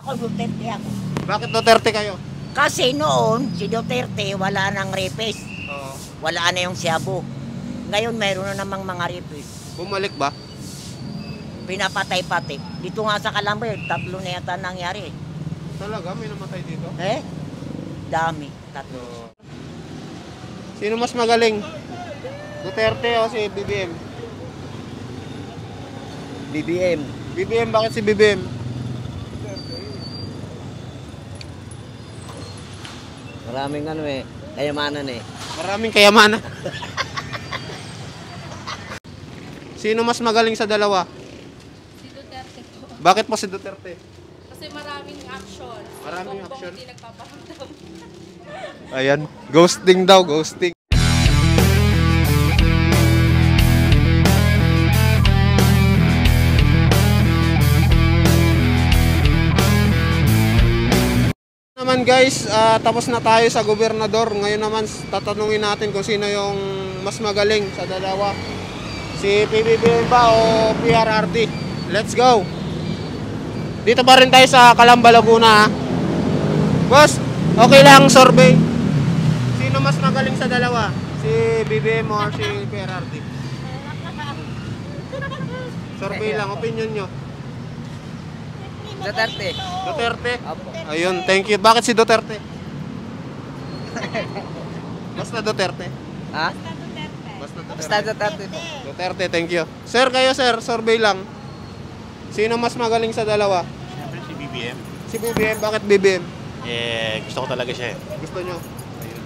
Ako Duterte ako. Bakit Duterte kayo? Kasi noon, si Duterte wala nang rapist. Oo. Wala na yung Siabo. Ngayon mayroon na namang mga rapist. Bumalik ba? Pinapatay-patay. Dito nga sa Calamba, 3 na yata nangyari. Talaga? May namatay dito? Dami. 3. Sino mas magaling? Duterte o si BBM? BBM. BBM, bakit si BBM? Maraming kayamanan Maraming kayamanan. Sino mas magaling sa dalawa? Si Duterte po. Bakit po si Duterte? Kasi maraming action. Maraming Bongbong action? Hindi nagpaparamdam. Ayan, ghosting daw, ghosting. Naman guys, tapos na tayo sa gobernador. Ngayon naman tatanungin natin kung sino yung mas magaling sa dalawa. Si PBBM ba o PRRD? Let's go! Dito pa rin tayo sa Calamba, Laguna. Boss, okay lang survey. Sino mas magaling sa dalawa? Si BBM or si PRRD? Survey lang, opinion nyo. Duterte. Duterte? Apo. Ayun, thank you. Bakit si Duterte? Basta Duterte. Ha? Basta Basta Duterte. Duterte po. Duterte, thank you. Sir, kayo sir, survey lang. Sino mas magaling sa dalawa? Siyempre si BBM. Si BBM, bakit BBM? Gusto ko talaga siya. Gusto nyo?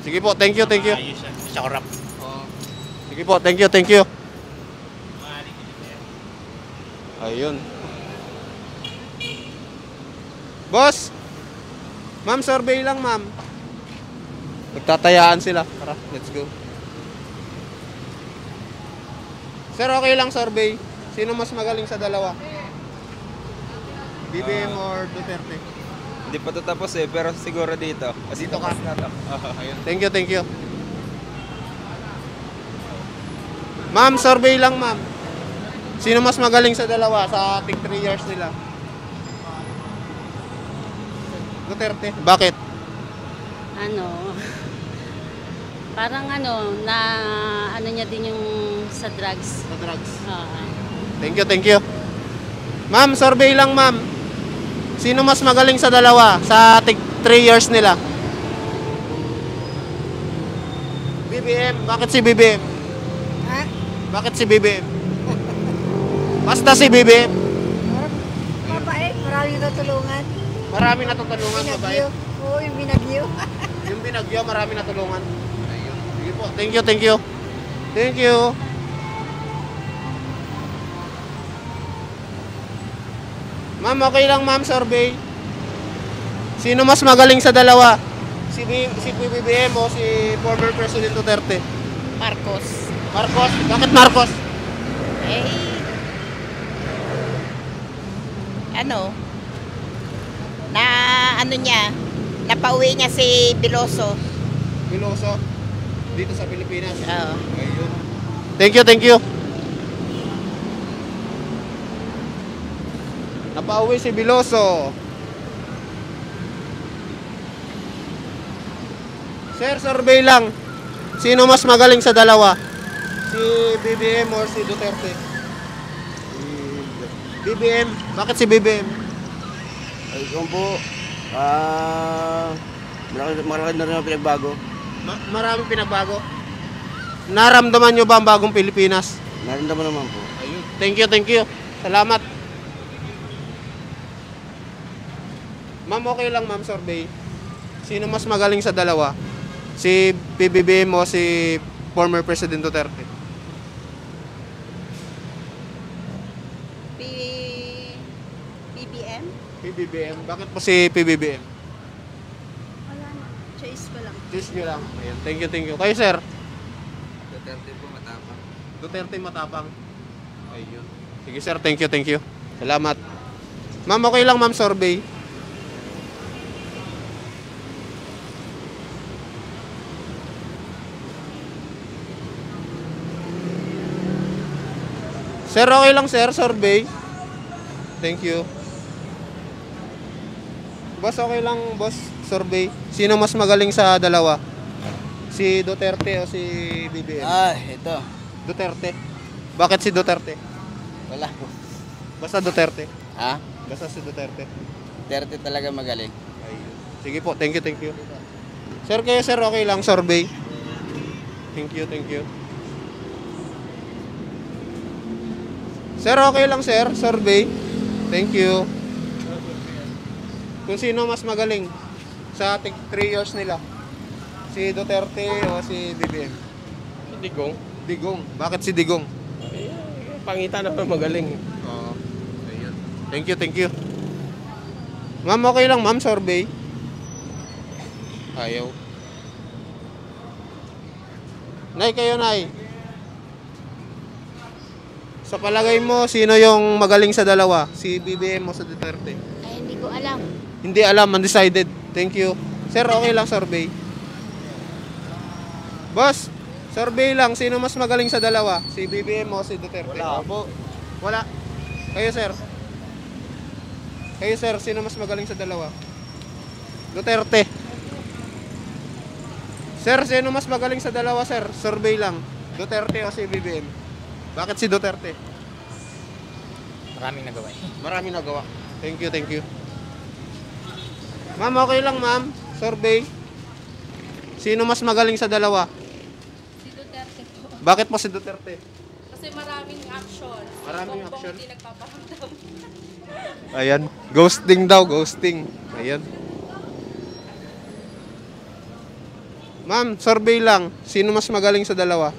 Sige po, thank you, thank you. Ayos siya. Siya korap. Sige po, thank you, thank you. Ayun. Boss! Ma'am, survey lang, ma'am. Nagtatayaan sila. Tara, let's go. Sir, okay lang survey. Sino mas magaling sa dalawa? BBM or Duterte? Hindi pa ito tapos pero siguro dito. Kasi Dito ka? tapos na to. Ayun. Thank you, thank you. Ma'am, survey lang, ma'am. Sino mas magaling sa dalawa sa ating 3 years nila? Duterte. Bakit? Parang niya din yung sa drugs. Sa drugs. Oo. Thank you, thank you. Ma'am, survey lang, ma'am. Sino mas magaling sa dalawa sa ating 3 years nila? BBM. Bakit si BBM? Ha? Bakit si BBM? Basta si BBM. Mabait, maraming natulungan. Marami natutulungan, mabait. Binagyo. Oo, yung binagyo. Yung binagyo, marami natulungan. Ayun. Sige po. Thank you, thank you. Thank you. Ma'am, okay lang ma'am, survey. Sino mas magaling sa dalawa? Si PBBM o si former President Duterte? Marcos. Marcos? Bakit Marcos? Napauwi niya si Biloso. Biloso? Dito sa Pilipinas? Oo. Ayun. Thank you, thank you. Napauwi si Biloso. Sir, survey lang. Sino mas magaling sa dalawa? Si BBM or si Duterte? BBM. Bakit si BBM? Ay, kung po, malaki na rin ang pinagbago. Maraming pinagbago. Naramdaman nyo ba ang bagong Pilipinas? Naramdaman naman po. Ayun. Thank you, thank you. Salamat. Ma'am, okay lang ma'am, survey. Sino mas magaling sa dalawa? Si PBBM o si former President Duterte? BBM? PBBM. Bakit po si PBBM? Wala na. Choice ko lang. Choose nyo lang. Ayan. Thank you, thank you. Kayo, sir? Duterte po matapang. Duterte matapang. Ayun. Sige, sir. Thank you, thank you. Salamat. Ma'am, okay lang ma'am, survey. Sir, okay lang sir, survey. Thank you. Boss, okay lang, boss. Survey. Sino mas magaling sa dalawa? Si Duterte o si BBM? Ito. Duterte. Bakit si Duterte? Wala po. Basta Duterte. Ha? Basta si Duterte. Duterte talaga magaling. Ayun. Sige po, thank you, thank you. Sir, kayo sir, okay lang, survey. Thank you, thank you. Sir, okay lang sir, survey. Thank you. Kung sino mas magaling sa 3 years nila? Si Duterte o si BBM? Digong. Digong. Bakit si Digong? Pangitan naman magaling. Oo. Ayun. Thank you, thank you. Ma'am, okay lang ma'am, survey. Ayaw. Nay, kayo nay. Sa palagay mo, sino yung magaling sa dalawa? Si BBM o sa Duterte? Ay, hindi ko alam. Hindi alam, undecided. Thank you. Sir, okay lang survey. Boss, survey lang. Sino mas magaling sa dalawa? Si BBM o si Duterte? Wala po. Wala. Kayo, sir. Kayo, sir. Sino mas magaling sa dalawa? Duterte. Sir, sino mas magaling sa dalawa, sir? Survey lang. Duterte o si BBM? Bakit si Duterte? Maraming nagawa. Maraming nagawa. Thank you, thank you. Ma'am, okay lang ma'am. Survey. Sino mas magaling sa dalawa? Si Duterte po. Bakit po si Duterte? Kasi maraming action. Maraming Bongbong action? Hindi nagpaparamdam. Ayan. Ghosting daw, ghosting. Ayan. Ma'am, survey lang. Sino mas magaling sa dalawa?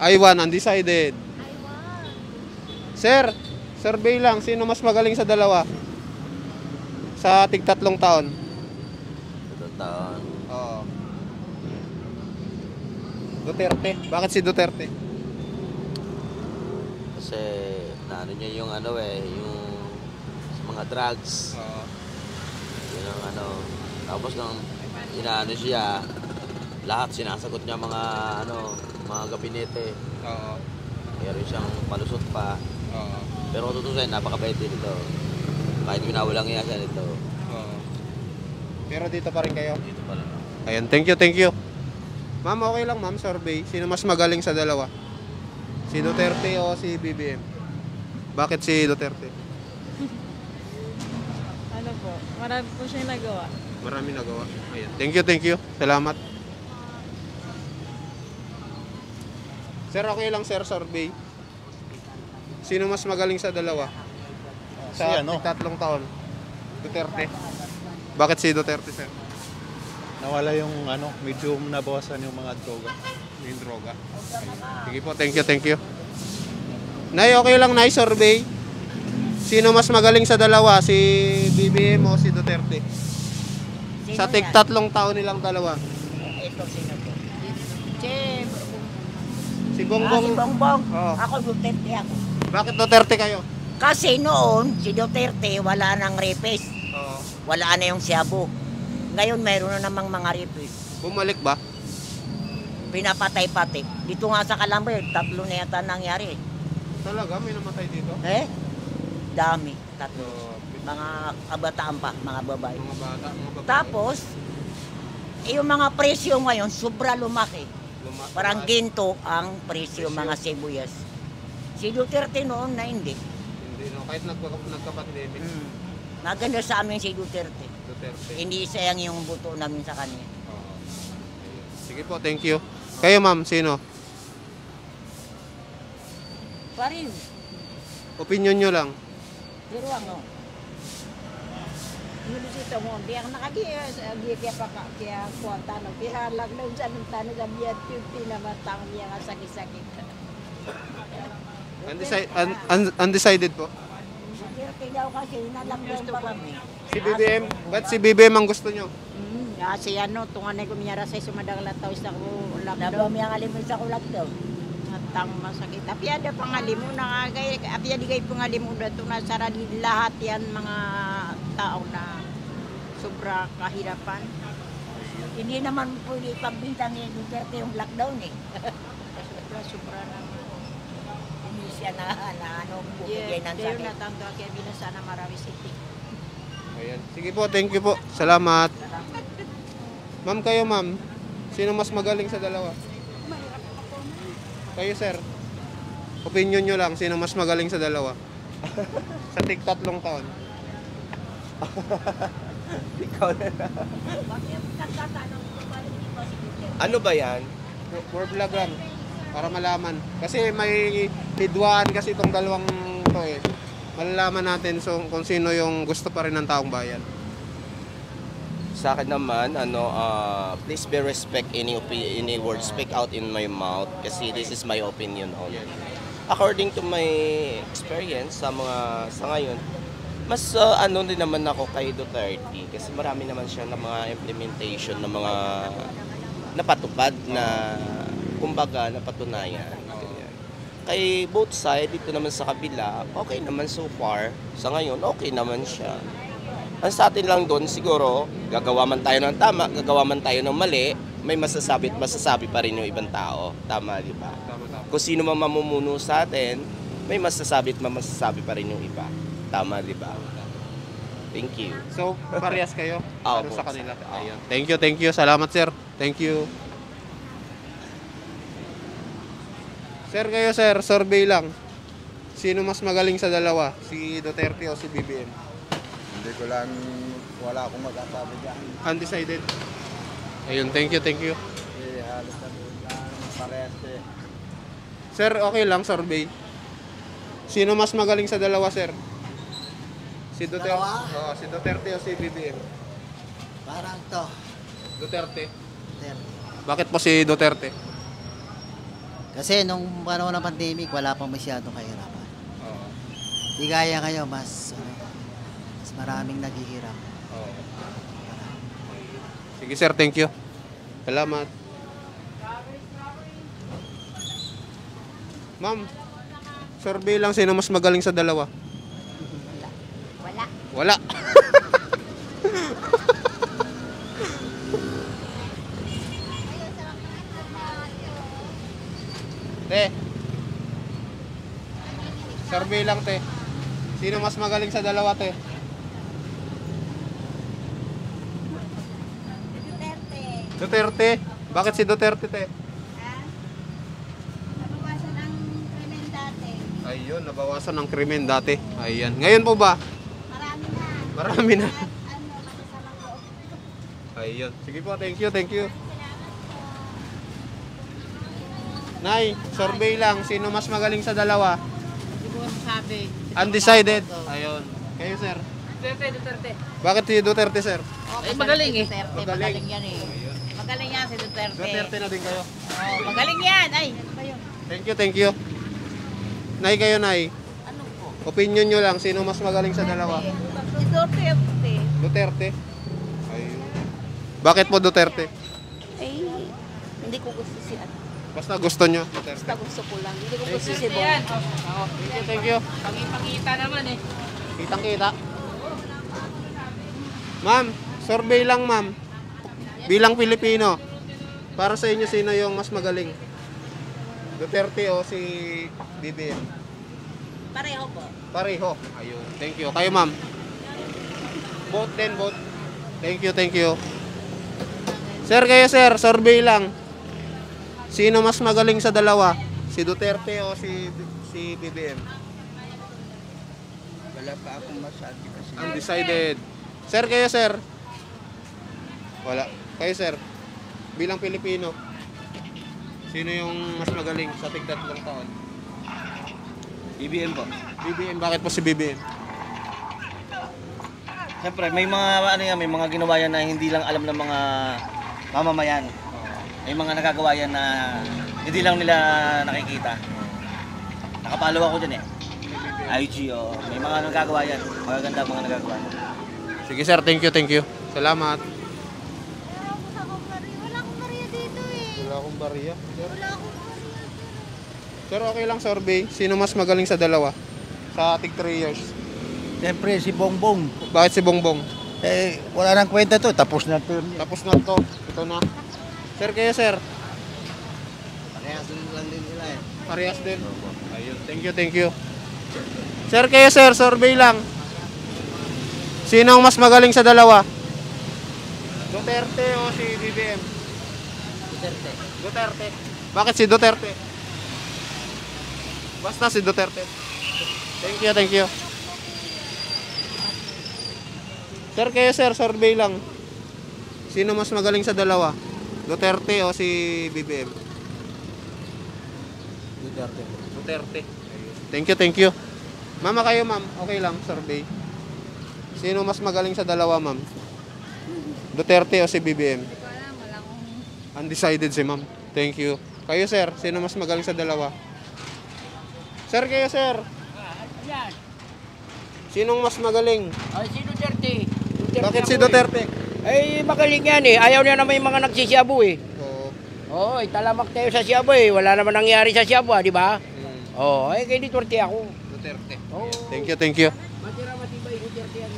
Iwan, undecided. Sir, survey lang. Sino mas magaling sa dalawa? Sa tig-3 taon. Itong taon. Oo. Duterte. Bakit si Duterte? Kasi naano niya yung yung sa mga drugs. Oo. Yun ang Tapos nung inaano siya, lahat sinasagot niya mga mga gabinete. Oo. Meron siyang palusot pa. Oo. Pero kung tutusin, napakabait din ito. Kahit minawalang iya siya nito. Oo. Pero dito pa rin kayo? Dito pa lang. Ayan, thank you, thank you. Ma'am, okay lang ma'am, survey. Sino mas magaling sa dalawa? Si Duterte o si BBM? Bakit si Duterte? Ano po? Marami po siyang nagawa. Marami nagawa. Ayan. Thank you. Salamat. Sir, okay lang sir, survey. Sino mas magaling sa dalawa? Si Sa ano? 3 taon. Duterte. Bakit si Duterte, sir? Nawala yung medyo nabawasan yung mga droga. Yung droga. Sige po, thank you. Nay, okay lang nay, survey. Sino mas magaling sa dalawa? Si BBM o si Duterte? Sino Sa yan? tig-3 taon nilang dalawa. Ito, sino to? Si Si Bongbong. Bongbong. Oo. Ako Duterte ako. Bakit Duterte kayo? Kasi noon, si Duterte, wala nang rapist. Oo. Wala na yung Siabu. Ngayon, mayroon na namang mga rapist. Bumalik ba? Pinapatay-patay. Dito nga sa Calamba, 3 na yata nangyari. Talaga, may namatay dito? Eh? Dami. 3. So, Mga kabataan pa, mga babae. mga bata, mga babae. Tapos, yung mga presyo ngayon, sobra lumaki. Parang ginto ang presyo mga sibuyas. Si Duterte noon na hindi. Hindi, no? Kahit nagka-pandemic. Maganda sa amin si Duterte. Duterte. Hindi sayang yung buto namin sa kanya. Oo. Sige po, thank you. Kayo ma'am, sino? Pa rin. Opinion nyo lang. Pero ano? Muli dito mo, di ako nakagiyas. Kaya pa kaya kuwanta no. Pihalag na sa nung tanong sa biyat 50 na matang niya nga sakit-sakit. Undecided po. Duterte daw kasi nalagyan pa kami. Si BBM, ba't si BBM ang gusto nyo? Kasi tunganay ko miyara sa sumadagla tao sa ko lockdown. Nabami ang alimin sa kulag daw. Matang masakit. Tapi ada pangalimu na kay tapi ada kay pangalimu dato na sara di lahat yan mga tao na sobra kahirapan. Hindi naman pwede pagbintang ni Duterte yung lockdown eh. Sobra na. Hindi siya na ano, bumigay ng Pero sakit. natanggap kaya binasa na Marawi City. Ayan. Sige po, thank you po. Salamat. Ma'am, kayo ma'am. Sino mas magaling sa dalawa? Kayo sir. Opinion nyo lang, sino mas magaling sa dalawa? Sa tig-3 taon. Ikaw na. Ano ba yan? For vlog lang. Para malaman. Kasi may hidwaan kasi itong dalawang to eh. Malalaman natin kung sino yung gusto pa rin ng taong bayan. Sa akin naman, please be respect any word speak out in my mouth kasi this is my opinion only. According to my experience sa ngayon, mas din naman ako kay Duterte kasi marami naman siya ng mga implementation ng mga napatupad na kumbaga napatunayan. Ganyan. Kay both side, dito naman sa kabila, okay naman so far. Sa ngayon, okay naman siya. Ang sa atin lang doon, siguro, gagawa man tayo ng tama, gagawa man tayo ng mali, may masasabi at masasabi pa rin yung ibang tao. Tama, di ba? Kung sino man mamumuno sa atin, may masasabi at masasabi pa rin yung iba. Tama, di ba? Thank you. So, parehas kayo? Oo Ano po. sa kanila? Ayun. Thank you. Salamat sir. Thank you. Sir, kayo sir, survey lang. Sino mas magaling sa dalawa? Si Duterte o si BBM? Hindi ko lang, wala akong magkasabi dyan. Undecided. Ayun, thank you. Halos na parehas eh. Sir, okay lang, survey. Sino mas magaling sa dalawa, sir? Si Duterte? Oo, si Duterte o si BBM? Parang to. Duterte. Bakit po si Duterte? Kasi nung panahon ng pandemic, wala pang masyadong kahirapan. Oo. Di gaya kayo, mas maraming naghihirap. Oo. Sige sir, thank you. Salamat. Ma'am, survey lang sino mas magaling sa dalawa? Wala. Wala. Te. Survey lang, te. Sino mas magaling sa dalawa, te? Duterte. Bakit si Duterte, te? Nabawasan ang krimen dati. Ayun, nabawasan ng krimen dati. Ayan. Ngayon po ba? Marami na. Marami na. At masasamang loob. Ayun. Sige po, thank you. Nay, survey lang. Sino mas magaling sa dalawa? Hindi ko sabi. Undecided. Ayun. Kayo, sir? Duterte. Bakit si Duterte, sir? Okay, magaling eh. Magaling. Magaling yan eh. Magaling yan si Duterte. Duterte na din kayo. Oh, magaling yan. Ay, ano ba yun? Thank you. Nay, kayo, Nay. Ano po? Opinion nyo lang. Sino mas magaling sa dalawa? Si Duterte. Duterte. Ayun. Bakit po Duterte? Ay, hindi ko gusto si ano. Basta gusto nyo, Duterte. Basta gusto ko lang. Hindi ko gusto si Bongo. Thank you. Pangipangita naman eh. Kitang-kita. Ma'am, survey lang, ma'am. Bilang Pilipino, para sa inyo sino yung mas magaling? Duterte o si BBM? Pareho po. Pareho. Ayun. Thank you. Kayo, ma'am. Vote din, vote. Thank you. Sir, kayo, sir, survey lang. Sino mas magaling sa dalawa? Si Duterte o si BBM? Wala pa akong masabi kasi. Undecided. Sir, kayo, sir? Wala. Kayo, sir? Bilang Pilipino, sino yung mas magaling sa tig-3 taon? BBM po. BBM. Bakit po si BBM? Siyempre, may mga ginawa yan na hindi lang alam ng mga mamamayan. May mga nagagawa yan na hindi lang nila nakikita. Nakapalo ako dyan eh. IG, may mga nagagawa yan. Magaganda mga nagagawa yan. Sige, sir. Thank you. Salamat. Wala akong Maria dito eh. Wala akong bariya. Sir, Wala akong Maria. sir, okay lang survey. Sino mas magaling sa dalawa? Sa tig 3 years. Siyempre, si Bongbong. Bakit si Bongbong? Wala nang kwenta to. Tapos na to. Tapos na to. Ito na. Sir, kayo, sir? Parehas lang din nila eh. Parehas din. Ayun, thank you. Sir, kayo sir, survey lang. Sino ang mas magaling sa dalawa? Duterte o si BBM? Duterte. Bakit si Duterte? Basta si Duterte. Thank you. Sir, kayo sir, survey lang. Sino mas magaling sa dalawa? Duterte o si BBM? Duterte. Thank you. Mama kayo ma'am, okay lang, survey. Sino mas magaling sa dalawa ma'am? Duterte o si BBM? Undecided si ma'am. Thank you. Kayo sir, sino mas magaling sa dalawa? Sir, kayo sir. Sinong mas magaling? Ay, si Duterte. Bakit si Duterte? Ay, magaling yan eh. Ayaw niya naman yung mga nagsisiabo eh. Oo, talamak tayo sa Siabo eh. Wala naman nangyari sa Siabo, di ba? Oo, ay kay Duterte ako. Duterte. Oo. Thank you. Matira matibay, Duterte yan.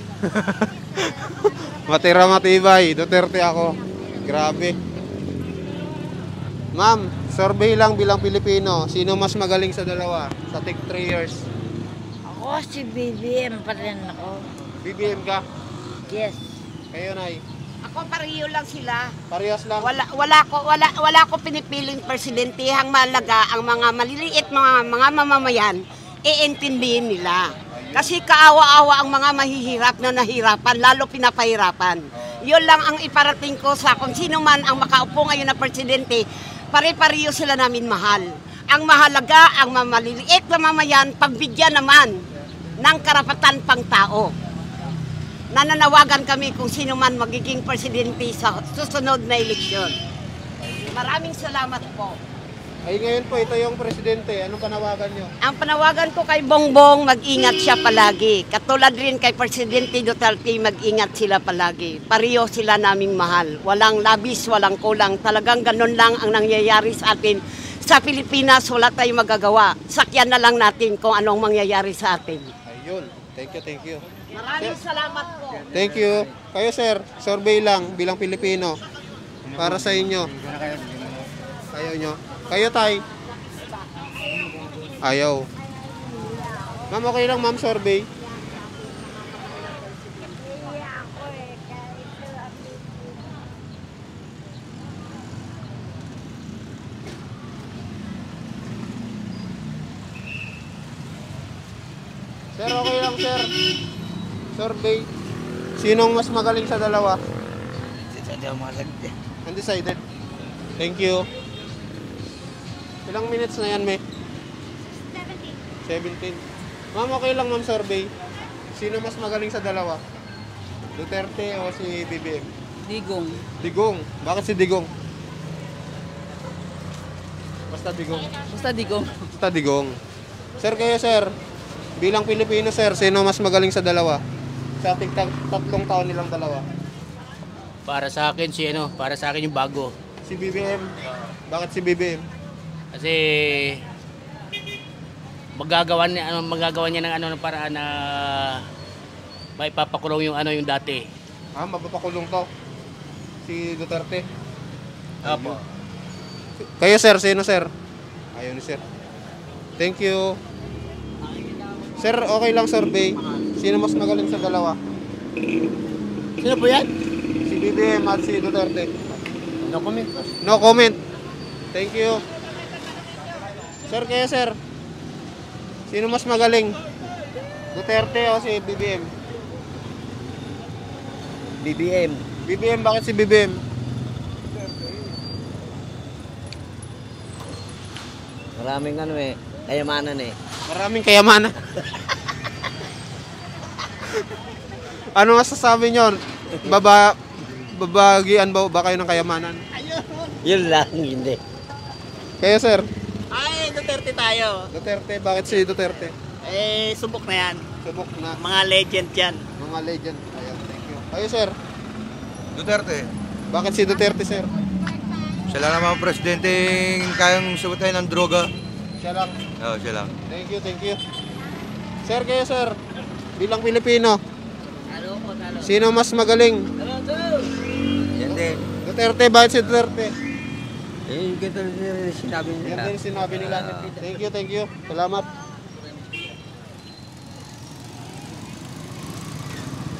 Matira matibay, Duterte ako. Grabe. Ma'am, survey lang bilang Pilipino. Sino mas magaling sa dalawa? Sa tig 3 years. Ako si BBM pa rin ako. BBM ka? Yes. Kayo, Nay. Ako pareho lang sila. Parehas lang. Wala ko pinipiling presidente. Ang malaga, ang mga maliliit mga mamamayan, iintindihin nila. Kasi kaawa-awa ang mga mahihirap na nahirapan, lalo pinapahirapan. Yun lang ang iparating ko sa kung sino man ang makaupo ngayon na presidente, pare-pareho sila namin mahal. Ang mahalaga, ang maliliit na mamayan, pagbigyan naman ng karapatan pang tao. Nananawagan kami kung sino man magiging presidente sa susunod na eleksyon. Maraming salamat po. Ay, ngayon po, ito yung presidente. Anong panawagan nyo? Ang panawagan ko kay Bongbong, mag-ingat siya palagi. Katulad rin kay Presidente Duterte, mag-ingat sila palagi. Pareho sila naming mahal. Walang labis, walang kulang. Talagang ganun lang ang nangyayari sa atin. Sa Pilipinas, wala tayong magagawa. Sakyan na lang natin kung anong mangyayari sa atin. Ayun. Thank you. Maraming salamat po. Thank you. Kayo, sir, survey lang bilang Pilipino. Para sa inyo. Ayaw nyo. Kayo, tay. Ayaw. Ma'am, okay lang, ma'am, survey. Sir, okay lang, sir. Survey. Sinong mas magaling sa dalawa? Undecided. Thank you. Ilang minutes na yan, May? 17. Ma'am, okay lang, ma'am, survey. Sino mas magaling sa dalawa? Duterte o si BBM? Digong. Digong. Bakit si Digong? Basta Digong. Basta Digong. Sir, kayo, sir. Bilang Pilipino, sir, sino mas magaling sa dalawa? Sa ating tatlong taon nilang dalawa. Para sa akin yung bago. Si BBM. Bakit si BBM? Kasi magagawa niya ng paraan na maipapakulong yung dati. Mapapakulong to. Si Duterte. Opo. Kayo, sir, sino, sir? Ayaw ni sir. Thank you. Sir, okay lang, survey. Sino mas magaling sa dalawa? Sino po yan? Si BBM at si Duterte. No comment. No comment. Thank you. Sir, kaya sir. Sino mas magaling? Duterte o si BBM? BBM. BBM, bakit si BBM? Maraming kayamanan eh. Maraming kayamanan. Ano masasabi nyo? Babagian ba kayo ng kayamanan? Yun lang, hindi. Kayo, sir? Ay, Duterte tayo. Duterte, bakit si Duterte? Subok na yan. Subok na. Mga legend yan. Mga legend. Ayan, thank you. Kayo, sir? Duterte. Bakit si Duterte, sir? Siya lang naman presidente kayang sagutin ng droga. Siya lang. Oo, siya lang. Thank you. Sir, kayo, sir? Bilang Pilipino, sino mas magaling? Yan din. Duterte, bakit si Duterte? Eh, ganito rin sinabi Yan din sinabi nila. Thank you. Salamat.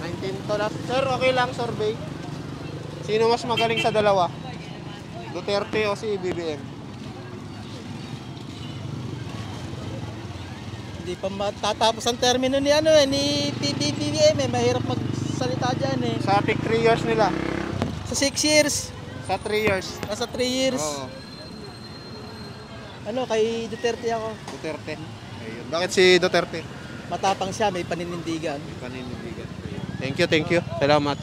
19 to last. Sir, okay lang survey. Sino mas magaling sa dalawa? Duterte o si BBM? Hindi pa matatapos ang termino ni ni PBBM mahirap magsalita diyan eh. Sa 3 years nila. Sa 6 years, Sa 3 years. nasa 3 years. Oo, Kay Duterte ako. Duterte. Ayun. Bakit si Duterte? Matapang siya, may paninindigan. Panindigan. Thank you. Salamat.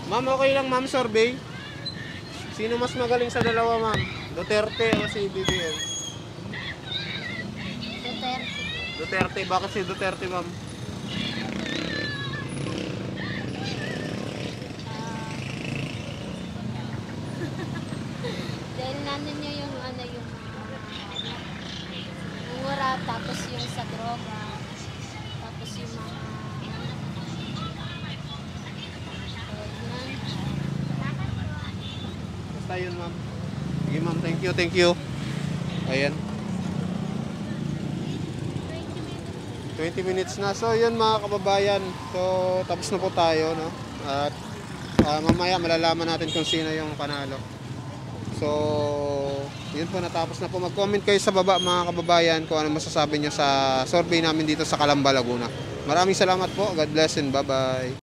Ma'am, okay lang ma'am survey. Sino mas magaling sa dalawa ma'am? Duterte o si BBM? Duterte. Bakit si Duterte ma'am? Dahil nandun niya yung mura, tapos yung sa droga, tapos yung mga Basta yun ma'am. Sige ma'am, thank you. Ayan. 20 minutes na. So yun mga kababayan. So tapos na po tayo, no? At mamaya malalaman natin kung sino yung panalo. So yun po, natapos na po. Mag-comment kayo sa baba mga kababayan kung ano masasabi nyo sa survey namin dito sa Calamba, Laguna. Maraming salamat po. God bless and bye-bye.